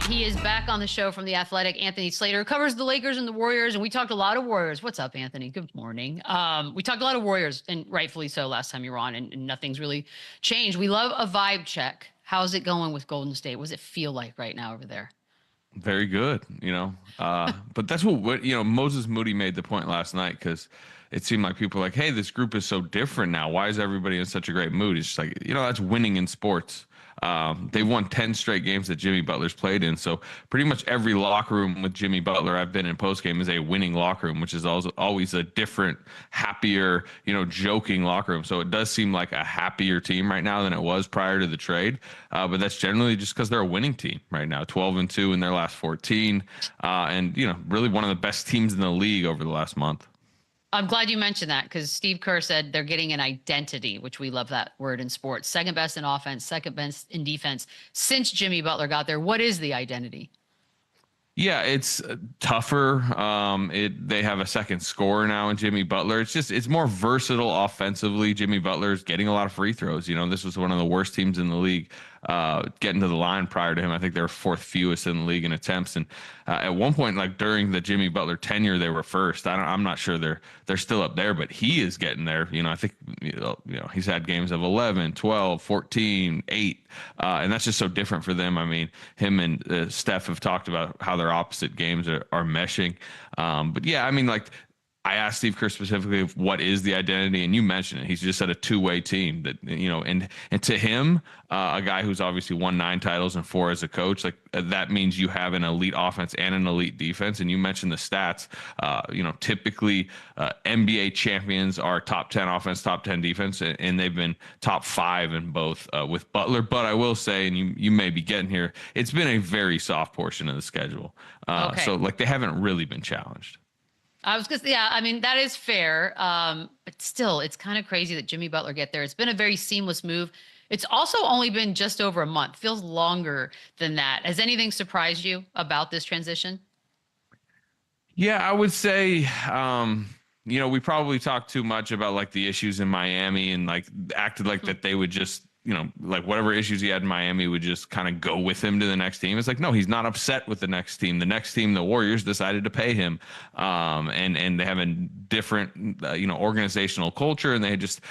He is back on the show from The Athletic. Anthony Slater covers the Lakers and the Warriors, and we talked a lot of Warriors. What's up, Anthony? Good morning. We talked a lot of Warriors, and rightfully so, last time you were on, and nothing's really changed. We love a vibe check. How's it going with Golden State? What does it feel like right now over there? Very good, but that's what Moses Moody made the point last night, because it seemed like people were like, hey, this group is so different now. Why is everybody in such a great mood? It's just like, that's winning in sports. They've won 10 straight games that Jimmy Butler's played in. So pretty much every locker room with Jimmy Butler I've been in postgame is a winning locker room, which is also always a different, happier, joking locker room. So it does seem like a happier team right now than it was prior to the trade. But that's generally just because they're a winning team right now, 12-2 in their last 14. And really one of the best teams in the league over the last month. I'm glad you mentioned that, because Steve Kerr said they're getting an identity, which we love that word in sports. Second best in offense, second best in defense since Jimmy Butler got there. What is the identity? Yeah, it's tougher. They have a second scorer now in Jimmy Butler. It's more versatile offensively. Jimmy Butler's getting a lot of free throws. This was one of the worst teams in the league getting to the line prior to him. I think they were fourth fewest in the league in attempts. And at one point, like during the Jimmy Butler tenure, they were first. I'm not sure they're still up there, but he is getting there. I think he's had games of 11, 12, 14, 8, and that's just so different for them. I mean, him and Steph have talked about how their opposite games are meshing. But yeah, I mean, like, I asked Steve Kerr specifically what is the identity, and you mentioned it. He's just had a two-way team that, and to him, a guy who's obviously won 9 titles and 4 as a coach, like that means you have an elite offense and an elite defense. And you mentioned the stats. Typically NBA champions are top 10 offense, top 10 defense, and they've been top 5 in both with Butler. But I will say, and you may be getting here, it's been a very soft portion of the schedule. Okay. So like they haven't really been challenged. I was gonna, yeah, I mean, that is fair. But still, it's kind of crazy that Jimmy Butler get there. It's been a very seamless move. It's also only been just over a month. Feels longer than that. Has anything surprised you about this transition? Yeah, I would say, we probably talked too much about like the issues in Miami and like acted like that they would just, like whatever issues he had in Miami would just kind of go with him to the next team. It's like, no, he's not upset with the next team. The next team, the Warriors, decided to pay him. And they have a different, organizational culture, and they just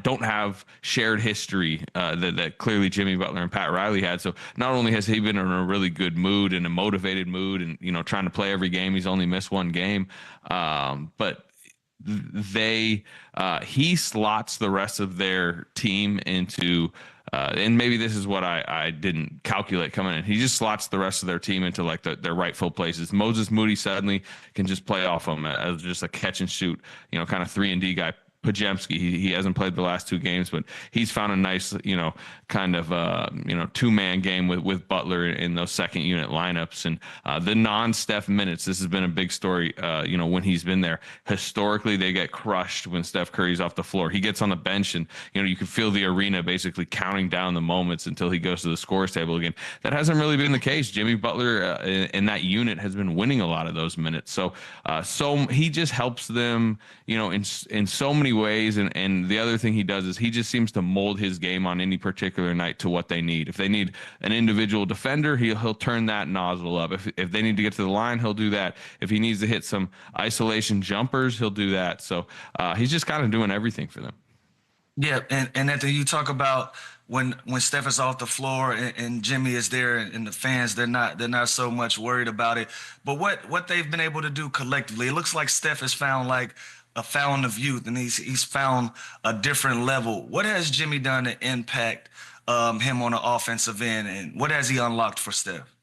don't have shared history that clearly Jimmy Butler and Pat Riley had. So not only has he been in a really good mood and a motivated mood and, trying to play every game, he's only missed one game. But he slots the rest of their team into and maybe this is what I didn't calculate coming in. He just slots the rest of their team into like their rightful places. Moses Moody suddenly can just play off him as just a catch and shoot, kind of 3-and-D guy. Pajemski, he hasn't played the last 2 games, but he's found a nice, kind of, 2-man game with Butler in those second unit lineups. And the non-Steph minutes, this has been a big story, when he's been there. Historically, they get crushed when Steph Curry's off the floor. He gets on the bench and, you can feel the arena basically counting down the moments until he goes to the scores table again. That hasn't really been the case. Jimmy Butler in that unit has been winning a lot of those minutes. So he just helps them, in so many ways. And the other thing he does is he just seems to mold his game on any particular night to what they need. If they need an individual defender, he'll turn that nozzle up. If they need to get to the line, he'll do that. If he needs to hit some isolation jumpers, he'll do that. So he's just kind of doing everything for them. Yeah, and Anthony, you talk about when Steph is off the floor and Jimmy is there and the fans, they're not so much worried about it. But what they've been able to do collectively, it looks like Steph has found like a fountain of youth, and he's found a different level. What has Jimmy done to impact him on the offensive end, and what has he unlocked for Steph?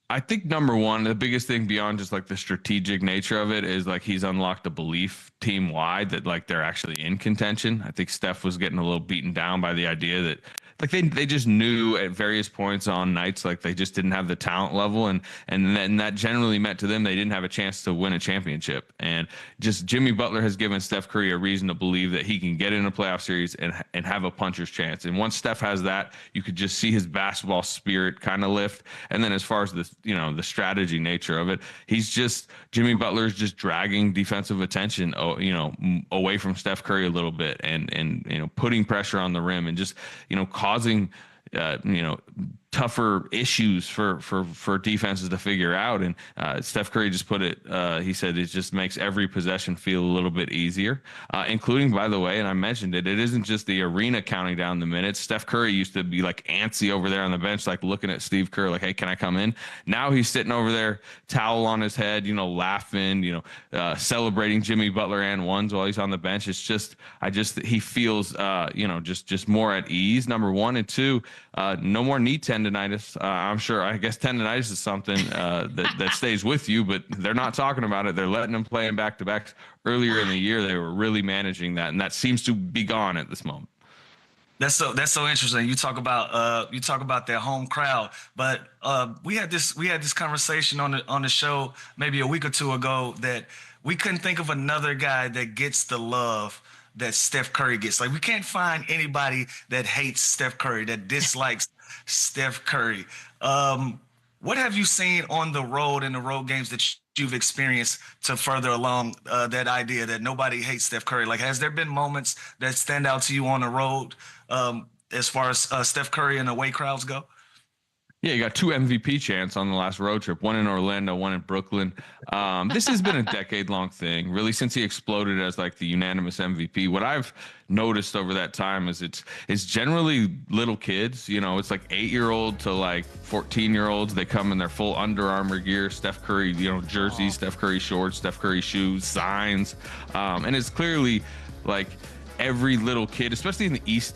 I think number one, the biggest thing beyond just like the strategic nature of it is like he's unlocked a belief team wide that like they're actually in contention. I think Steph was getting a little beaten down by the idea that like they just knew at various points on nights like they just didn't have the talent level, and then that generally meant to them they didn't have a chance to win a championship. And just Jimmy Butler has given Steph Curry a reason to believe that he can get in a playoff series and have a puncher's chance. And once Steph has that, you could just see his basketball spirit kind of lift. And then as far as the strategy nature of it, Jimmy Butler is just dragging defensive attention away from Steph Curry a little bit and putting pressure on the rim and just causing tougher issues for defenses to figure out. And Steph Curry just put it, he said it just makes every possession feel a little bit easier, including, by the way, and I mentioned it isn't just the arena counting down the minutes. Steph Curry used to be like antsy over there on the bench, like looking at Steve Kerr like, hey, can I come in? Now he's sitting over there, towel on his head, laughing, celebrating Jimmy Butler and ones while he's on the bench. It's just, he feels, just more at ease, number one. And two, no more knee tendonitis. I guess tendonitis is something that stays with you, but they're not talking about it. They're letting him play in back-to-backs. Earlier in the year, they were really managing that, and that seems to be gone at this moment. That's so interesting. You talk about their home crowd, but we had this conversation on the show maybe a week or two ago that we couldn't think of another guy that gets the love that Steph Curry gets. Like, we can't find anybody that hates Steph Curry, that dislikes Steph Curry. What have you seen on the road in the road games that you've experienced to further along that idea that nobody hates Steph Curry? Like, has there been moments that stand out to you on the road as far as Steph Curry and away crowds go? Yeah, you got 2 MVP chants on the last road trip, one in Orlando, one in Brooklyn. This has been a decade-long thing, really, since he exploded as like the unanimous MVP. What I've noticed over that time is it's generally little kids. It's like 8-year-old to like 14-year-olds. They come in their full Under Armour gear, Steph Curry, jerseys, Steph Curry shorts, Steph Curry shoes, signs, and it's clearly like every little kid, especially in the East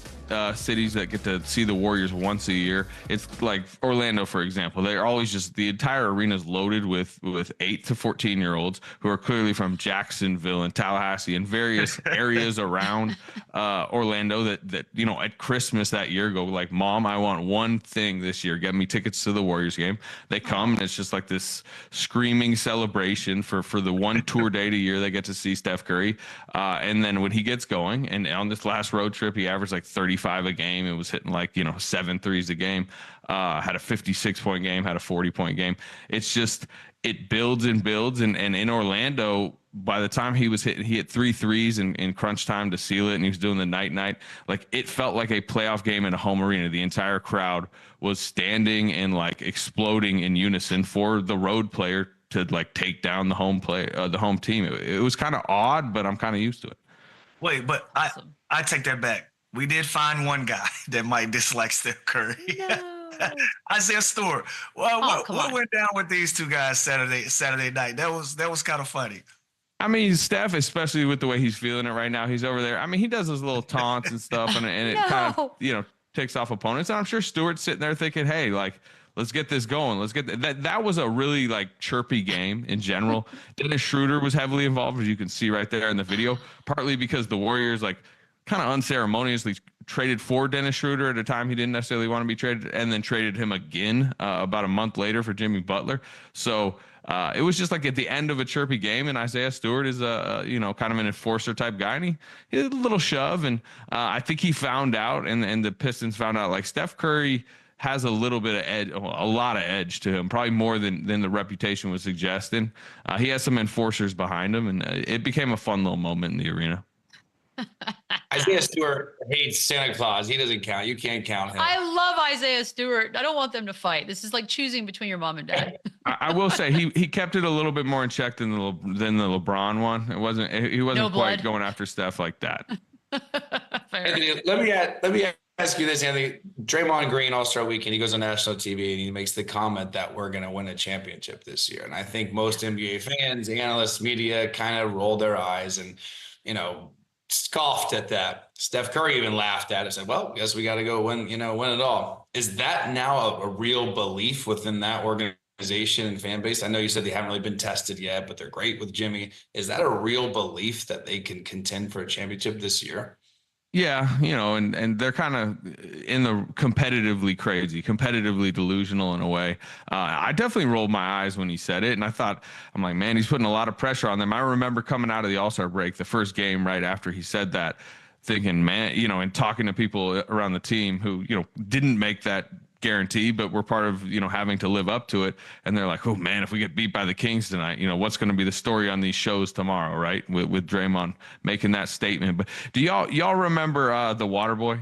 cities that get to see the Warriors once a year. It's like Orlando, for example. They're always just, the entire arena is loaded with 8 to 14-year-olds who are clearly from Jacksonville and Tallahassee and various areas around Orlando that at Christmas that year go like, Mom, I want one thing this year. Get me tickets to the Warriors game. They come and it's just like this screaming celebration for the one tour date a year they get to see Steph Curry. And then when he gets going, and on this last road trip, he averaged like 35 a game. It was hitting like 7 threes a game. Had a 56-point game, had a 40-point game. It's just, it builds and builds. And in Orlando, by the time he hit 3 threes in crunch time to seal it, and he was doing the night. Like, it felt like a playoff game in a home arena. The entire crowd was standing and like exploding in unison for the road player to like take down the home team. It was kind of odd, but I'm kind of used to it. Wait, but awesome. I take that back. We did find one guy that might dislike Steph Curry. No. Isaiah Stewart. Well, what went down with these two guys Saturday night? That was kind of funny. I mean, Steph, especially with the way he's feeling it right now, he's over there. I mean, he does those little taunts and stuff, and it kind of takes off opponents. And I'm sure Stewart's sitting there thinking, hey, like, let's get this going. Let's get that was a really like chirpy game in general. Dennis Schroeder was heavily involved, as you can see right there in the video, partly because the Warriors like kind of unceremoniously traded for Dennis Schroeder at a time he didn't necessarily want to be traded, and then traded him again about a month later for Jimmy Butler. So it was just like at the end of a chirpy game, and Isaiah Stewart is a kind of an enforcer type guy, and he had a little shove, and I think he found out, and the Pistons found out, like, Steph Curry has a little bit of edge, a lot of edge to him, probably more than the reputation was suggesting. He has some enforcers behind him, and it became a fun little moment in the arena. Isaiah Stewart hates Santa Claus. He doesn't count. You can't count him. I love Isaiah Stewart. I don't want them to fight. This is like choosing between your mom and dad. I will say he kept it a little bit more in check than the LeBron one. He wasn't quite going after Steph like that. Anthony, let me ask you this, Anthony. Draymond Green All-Star Weekend, he goes on national TV and he makes the comment that we're going to win a championship this year. And I think most NBA fans, analysts, media kind of rolled their eyes and scoffed at that. Steph Curry even laughed at it, said, well, guess we got to go win it all. Is that now a real belief within that organization and fan base? I know you said they haven't really been tested yet, but they're great with Jimmy. Is that a real belief that they can contend for a championship this year? Yeah, and they're kind of in the competitively crazy, competitively delusional in a way. I definitely rolled my eyes when he said it, and I'm like, man, he's putting a lot of pressure on them. I remember coming out of the All-Star break, the first game right after he said that, thinking, man, and talking to people around the team who, didn't make that guarantee, but we're part of, having to live up to it. And they're like, oh man, if we get beat by the Kings tonight, what's going to be the story on these shows tomorrow, right? With Draymond making that statement. But do y'all remember The Waterboy,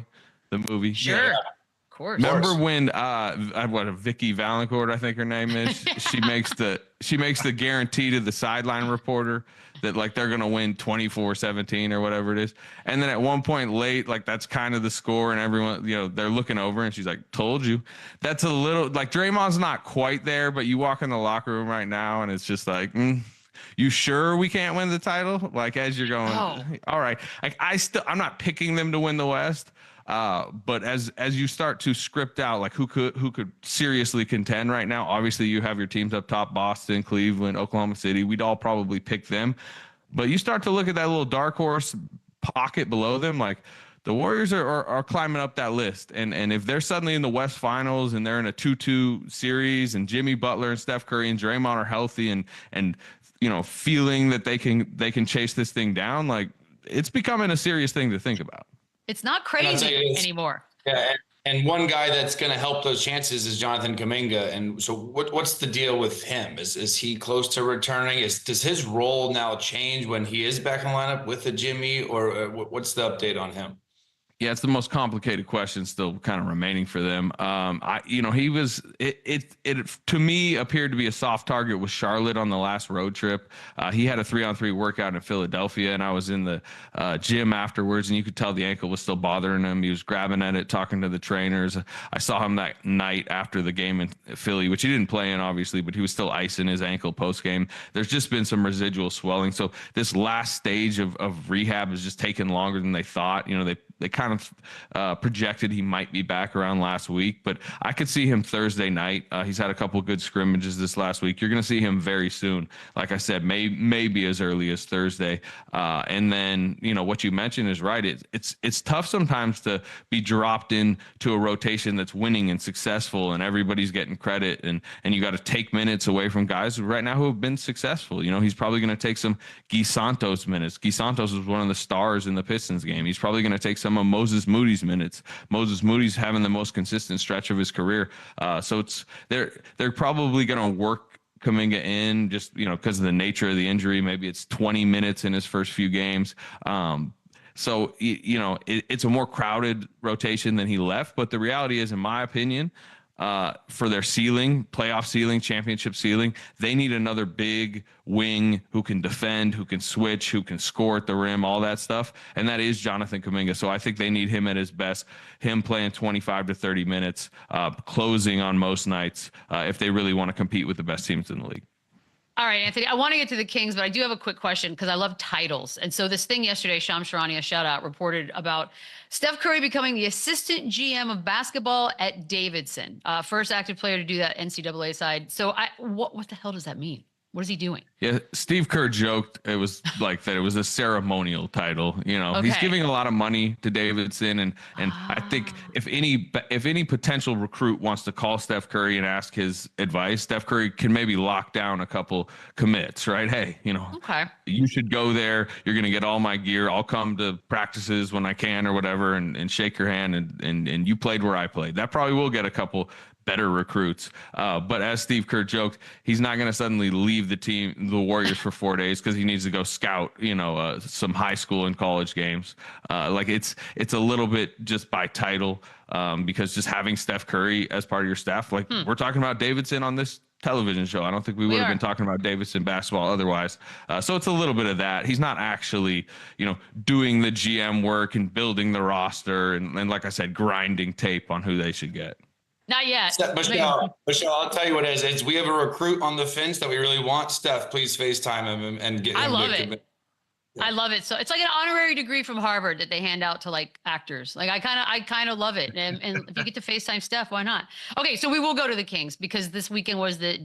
the movie? Sure. Yeah. Of course. Remember when Vicky Valancourt, I think her name is, she makes the guarantee to the sideline reporter that like they're gonna win 24-17 or whatever it is, and then at one point late, like that's kind of the score, and everyone, they're looking over, and she's like, "Told you." That's a little like Draymond's not quite there, but you walk in the locker room right now, and it's just like. You sure we can't win the title? Like as you're going, all right. Like I'm not picking them to win the West. But as you start to script out like who could seriously contend right now, obviously you have your teams up top: Boston, Cleveland, Oklahoma City. We'd all probably pick them. But you start to look at that little dark horse pocket below them, like the Warriors are climbing up that list. And if they're suddenly in the West Finals and they're in a 2-2 series, and Jimmy Butler and Steph Curry and Draymond are healthy and feeling that they can chase this thing down, like it's becoming a serious thing to think about. It's not crazy anymore. Yeah, and one guy that's going to help those chances is Jonathan Kuminga. And so, what's the deal with him? Is he close to returning? Does his role now change when he is back in the lineup with the Jimmy, or what's the update on him? Yeah, it's the most complicated question still kind of remaining for them. He was it to me appeared to be a soft target with Charlotte on the last road trip. He had a 3-on-3 workout in Philadelphia, and I was in the gym afterwards, and you could tell the ankle was still bothering him. He was grabbing at it, talking to the trainers. I saw him that night after the game in Philly, which he didn't play in, obviously, but he was still icing his ankle post game. There's just been some residual swelling. So this last stage of rehab is just taking longer than they thought. They kind of projected he might be back around last week, but I could see him Thursday night. He's had a couple of good scrimmages this last week. You're going to see him very soon. Like I said, maybe as early as Thursday. And then, what you mentioned is right. It's tough sometimes to be dropped into a rotation that's winning and successful and everybody's getting credit. And you got to take minutes away from guys right now who have been successful. He's probably going to take some Guy Santos minutes. Guy Santos was one of the stars in the Pistons game. He's probably going to take some of Moses Moody's minutes. Moses Moody's having the most consistent stretch of his career. So they're probably going to work Kuminga in just, because of the nature of the injury. Maybe it's 20 minutes in his first few games. So, it's a more crowded rotation than he left. But the reality is, in my opinion, for their ceiling, playoff ceiling, championship ceiling, they need another big wing who can defend, who can switch, who can score at the rim, all that stuff. And that is Jonathan Kuminga. So I think they need him at his best, him playing 25 to 30 minutes, closing on most nights, if they really want to compete with the best teams in the league. All right, Anthony, I want to get to the Kings, but I do have a quick question because I love titles. And so this thing yesterday, Shams Charania, shout out, reported about Steph Curry becoming the assistant GM of basketball at Davidson. First active player to do that NCAA side. So what the hell does that mean? What is he doing? Yeah, Steve Kerr joked it was like that. It was a ceremonial title. He's giving a lot of money to Davidson, and I think if any potential recruit wants to call Steph Curry and ask his advice, Steph Curry can maybe lock down a couple commits. Right? Hey, you should go there. You're gonna get all my gear. I'll come to practices when I can or whatever, and shake your hand. And you played where I played. That probably will get a couple better recruits. But as Steve Kerr joked, he's not going to suddenly leave the Warriors for 4 days because he needs to go scout, some high school and college games. It's a little bit just by title, because just having Steph Curry as part of your staff, we're talking about Davidson on this television show. I don't think we would have been talking about Davidson basketball otherwise. So it's a little bit of that. He's not actually, doing the GM work and building the roster and like I said, grinding tape on who they should get. Not yet. Michelle, I'll tell you what it is. We have a recruit on the fence that we really want. Steph, please FaceTime him and get him. I love it. I love it. So it's like an honorary degree from Harvard that they hand out to like actors. Like I kind of love it. And if you get to FaceTime Steph, why not? Okay, so we will go to the Kings because this weekend was the